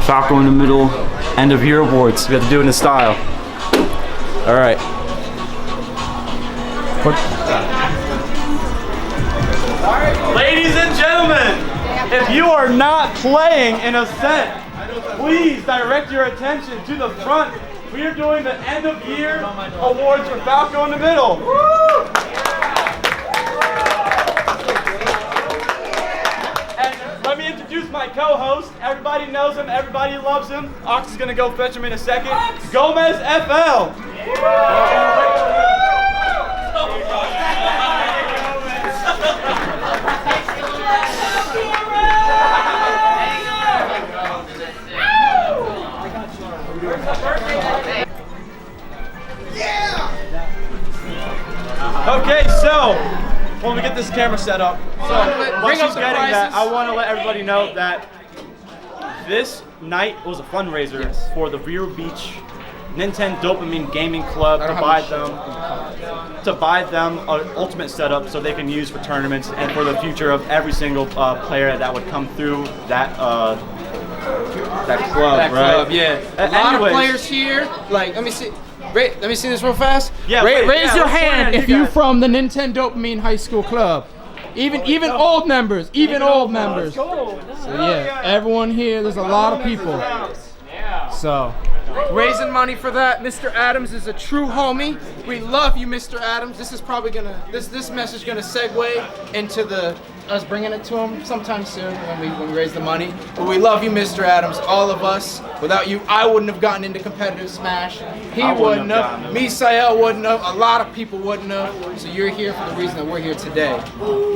Falco in the middle, end of year awards. We have to do it in style. All right. Ladies and gentlemen, if you are not playing in a set, please direct your attention to the front. We are doing the end of year awards for Falco in the middle. Woo! Let me introduce my co-host. Everybody knows him. Everybody loves him. Ox is going to go fetch him in a second. Gomez FL. Okay, so when we get this camera set up, while she's getting that, I want to let everybody know that this night was a fundraiser for the Vero Beach Nintendo Dopamine Gaming Club to buy them an ultimate setup so they can use for tournaments and for the future of every single player that would come through that club. That club, yeah. A lot of players here. Like, let me see this real fast. Yeah, raise your hand if you're from the Nintendo Dopamine High School Club. Even old members. Cool. So yeah, everyone here. There's a lot of people. So raising money for that. Mr. Adams is a true homie. We love you, Mr. Adams. This is probably this message gonna segue into us bringing it to him sometime soon when we raise the money. But we love you, Mr. Adams. All of us. Without you, I wouldn't have gotten into competitive Smash. He wouldn't have. Misael wouldn't have. A lot of people wouldn't have. So you're here for the reason that we're here today.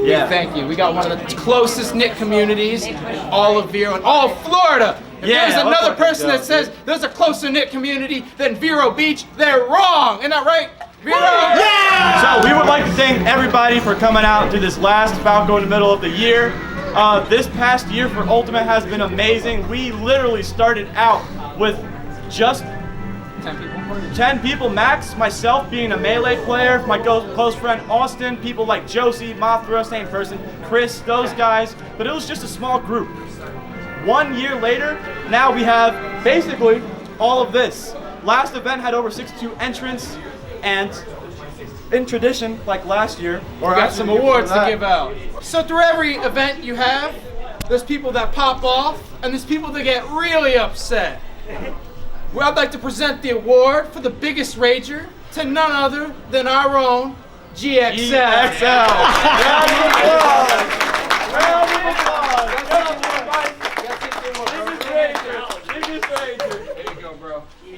Yeah. Thank you. We got one of the closest knit communities in all of Vero and all of Florida. If there's another person that says there's a closer knit community than Vero Beach, they're wrong. Isn't that right? Vero! Yeah! So we would like to thank everybody for coming out to this last Falco in the middle of the year. This past year for Ultimate has been amazing. We literally started out with just 10 people max, myself being a Melee player, my close friend Austin, people like Josie, Mothra, same person, Chris, those guys, but it was just a small group. 1 year later, now we have basically all of this. Last event had over 62 entrants, and in tradition, like last year, we got some awards to give out. So through every event you have, there's people that pop off, and there's people that get really upset. Well, I'd like to present the award for the biggest rager to none other than our own GXL. Round of applause.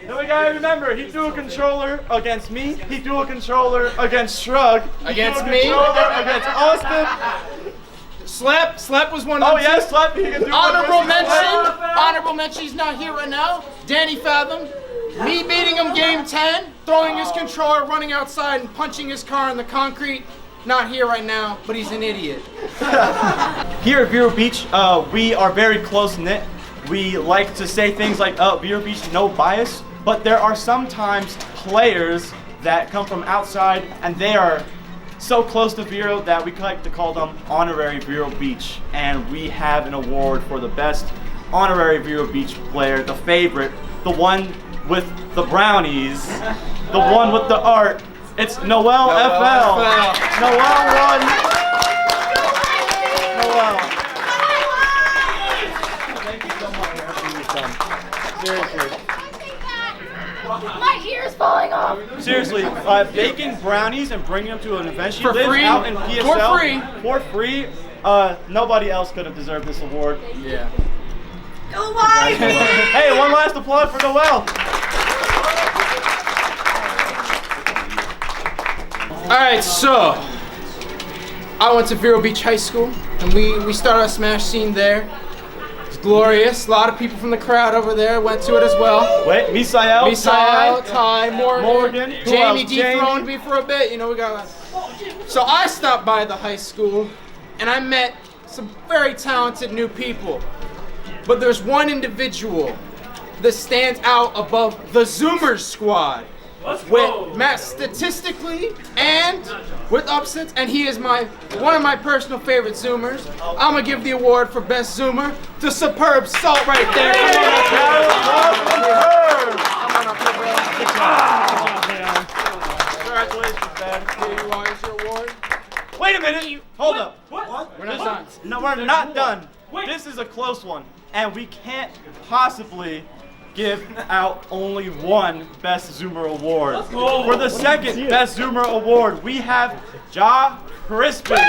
Then we gotta remember, he threw a controller against me, he threw a controller against Shrug, against me, against Austin. Slap was one of them. Oh yes, Slap. He can do Honorable mention, he's not here right now. Danny Fathom, me beating him game 10, throwing his controller, running outside and punching his car in the concrete. Not here right now, but he's an idiot. Here at Vero Beach, we are very close-knit. We like to say things like, Vero Beach, no bias, but there are sometimes players that come from outside and they are so close to Vero that we like to call them honorary Vero Beach. And we have an award for the best honorary Vero Beach player, the favorite, the one with the brownies, the one with the art. It's Noel FL. Noel won. Noel. Thank you so much. Seriously. My ear's falling off. Seriously, baking brownies and bringing them to an event. She For lives free? out in PSL. For free. Nobody else could have deserved this award. Yeah. Go wide. Hey, one last applause for Noel. Alright, so I went to Vero Beach High School and we started our Smash scene there. It's glorious. A lot of people from the crowd over there went to it as well. Wait, Misael, Ty, Morgan. Jamie dethroned me for a bit. You know, we got. So I stopped by the high school and I met some very talented new people. But there's one individual that stands out above the Zoomers squad. with statistically and with upsets, and he is one of my personal favorite Zoomers. I'm gonna give the award for best Zoomer to Superb Salt right there. Congratulations, man. Here you are, here's your award. Wait a minute. Hold up. What? We're not done. No, we're not done. This is a close one, and we can't possibly give out only one Best Zoomer award. For the second Best Zoomer award, we have Ja Crispy. Ja!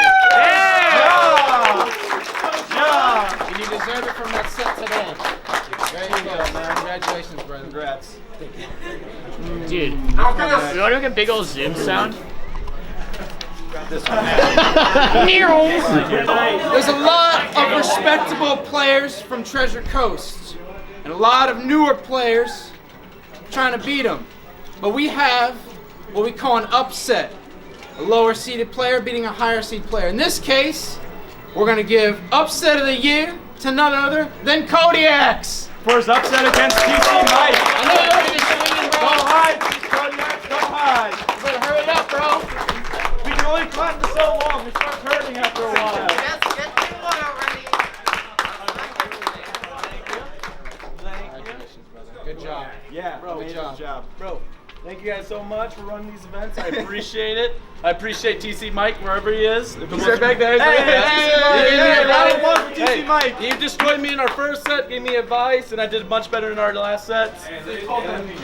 And you deserve it from that set today. There you go, man. Congratulations, brother. Congrats. Dude, you want to make a big old Zoom sound? There's a lot of respectable players from Treasure Coast, and a lot of newer players trying to beat them. But we have what we call an upset. A lower seeded player beating a higher seed player. In this case, we're going to give upset of the year to none other than Kodiak's. For his upset against TC Mike. I know you're already swinging, Go bro. high, Kodiak, go high. You better hurry up, bro. We can only clap for so long. It starts hurting after a while. Yes, get the one already. Congratulations, brother. Good job. Yeah, bro, Good job. Bro, thank you guys so much for running these events. I appreciate it. I appreciate TC Mike wherever he is. He's right back there. Hey, round of applause for TC Mike. He destroyed me in our first set, gave me advice, and I did much better in our last sets. Hold on. Let me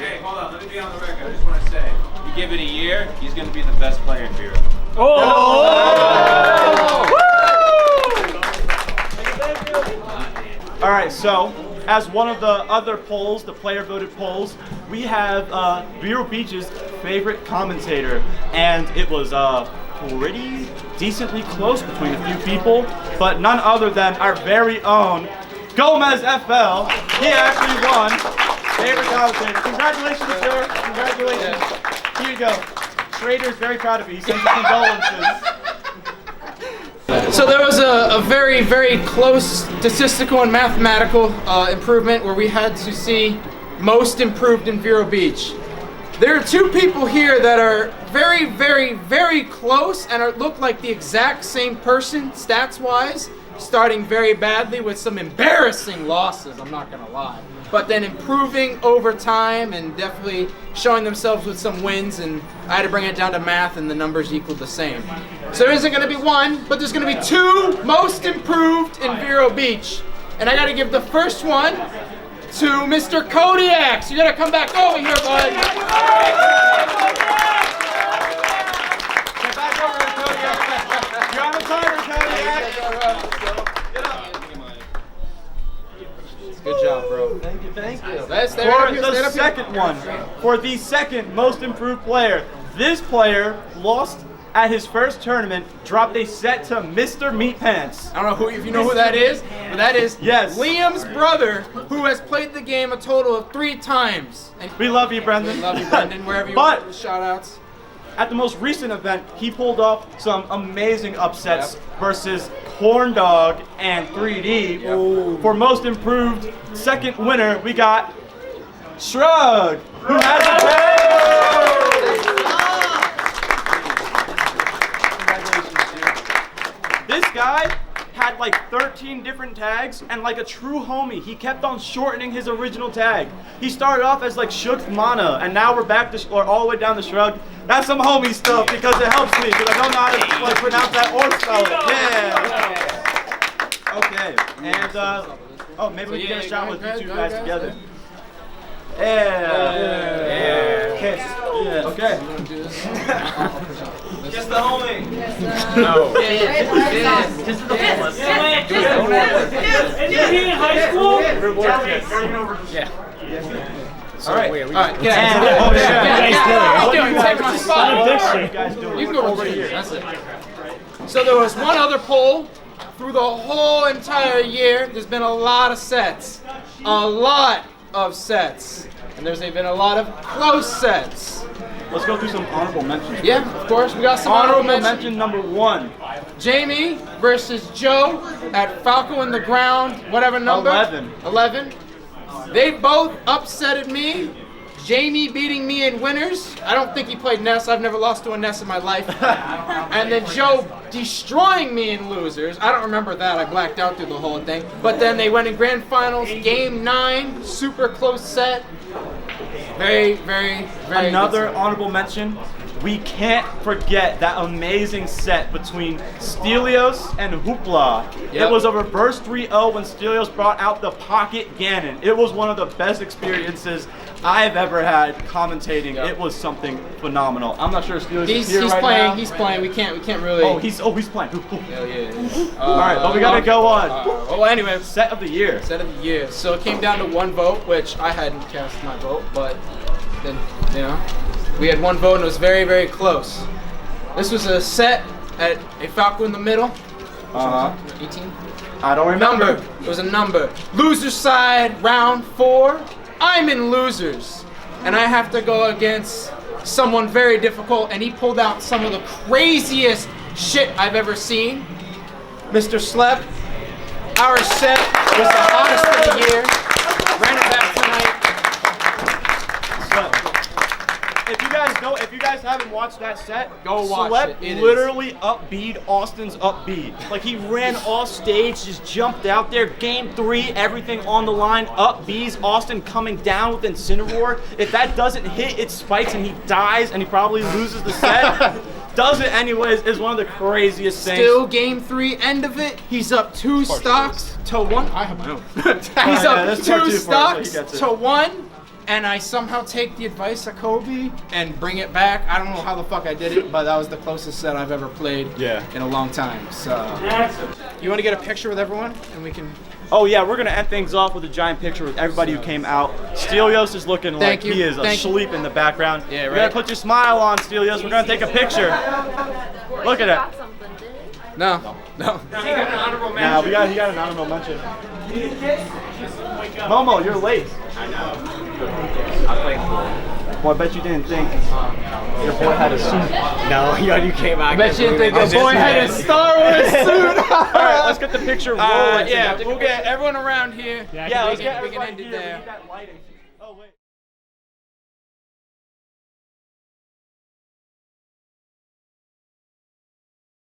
be on the record. I just want to say, you give it a year, he's going to be the best player in Vero. All right, so as one of the other polls, the player voted polls, we have Vero Beach's favorite commentator, and it was pretty decently close between a few people, but none other than our very own Gomez FL. He actually won favorite commentator. Congratulations, sir. Congratulations. Here you go. Schrader's very proud of you. He sends his condolences. So there was a very, very close statistical and mathematical improvement where we had to see most improved in Vero Beach. There are two people here that are very, very, very close and look like the exact same person stats-wise, starting very badly with some embarrassing losses, I'm not gonna lie. But then improving over time and definitely showing themselves with some wins, and I had to bring it down to math and the numbers equaled the same. So there isn't gonna be one, but there's gonna be two most improved in Vero Beach. And I gotta give the first one to Mr. Kodiak. So you gotta come back over here, bud. Get back over here, Kodiak. You're on the timer, Kodiak. Good job, bro. Thank you, thank you. Stand For the second one, for the second most improved player, this player lost at his first tournament, dropped a set to Mr. Meat Pants. I don't know if you know who that is, but that is Yes. Liam's brother, who has played the game a total of 3 times. And We love you, Brendan. love you, Brendan, wherever you But- want. Shout outs. At the most recent event, he pulled off some amazing upsets versus Corn Dog and 3D. For most improved second winner, we got Shrug, who has a This guy had like 13 different tags, and like a true homie, he kept on shortening his original tag. He started off as like Shook Mana, and now we're back to all the way down to Shrug. That's some homie stuff because it helps me because I don't know how to like pronounce that or spell it. Yeah. Okay. And oh, maybe we can get a shot with you two guys together. Yeah. Okay. Yeah. Okay. Just the homie. All right. All right, get And- out. oh, yeah. What are you doing? Take my spot. What are you guys doing? You can go over here. That's it. So there was one other poll through the whole entire year. There's been a lot of sets, a lot of sets, and there's been a lot of close sets. Let's go through some honorable mentions. Yeah, of course. We got some Honorable honorable mention mentions. number 1. Jamie versus Joe at Falco in the Ground, whatever number. 11. 11. They both upsetted me Jamie beating me in winners. I don't think he played Ness. I've never lost to a Ness in my life. And then Joe destroying me in losers. I don't remember that. I blacked out through the whole thing. But then they went in grand finals, game 9, super close set. Very, very, very Another good set. honorable mention. We can't forget that amazing set between Stelios and Hoopla. Yep. It was a reverse 3-0 when Stelios brought out the pocket Ganon. It was one of the best experiences I've ever had commentating. Yep. It was something phenomenal. I'm not sure if Stelios is He's here right playing. now. He's playing. We can't really. Oh, he's playing. Hell yeah. All right, but we gotta go on. Well, anyway, Set of the year. set of the year. So it came down to 1 vote, which I hadn't cast my vote, but then we had 1 vote and it was very, very close. This was a set at a Falco in the middle. 18. I don't remember. Number. It was a number. Loser side, round 4. I'm in losers, and I have to go against someone very difficult, and he pulled out some of the craziest shit I've ever seen. Mr. Slep, our set was the hottest of the year. Ran it back tonight. If you guys haven't watched that set, Go watch Celeb it. It is- literally upbeat Austin's upbeat. Like he ran off stage, just jumped out there. Game 3, everything on the line. Up B's Austin coming down with Incineroar. If that doesn't hit, it spikes and he dies and he probably loses the set. Does it anyways is one of the craziest things. Still game 3, end of it. He's up 2 stocks to 1. I have my own. He's Yeah, up that's part 2 two for it, so he stocks gets it. to 1. And I somehow take the advice of Kobe and bring it back. I don't know how the fuck I did it, but that was the closest set I've ever played in a long time. So, you want to get a picture with everyone, and we can. Oh yeah, we're gonna end things off with a giant picture with everybody who came out. Stelios is looking like you. he is Thank you. asleep in the background. Yeah, You right. gotta put your smile on, Stelios. We're gonna take a picture. Look at it. No. Nah, he got an honorable mention. Momo, you're late. I'm playing cool. Well, I bet you didn't think your boy had a suit. No, you came out. Bet you think a boy had a Star Wars suit. All right, let's get the picture rolling. Yeah, we'll get everyone around here. Yeah, let's we get can everybody end it here. there. We need that lighting.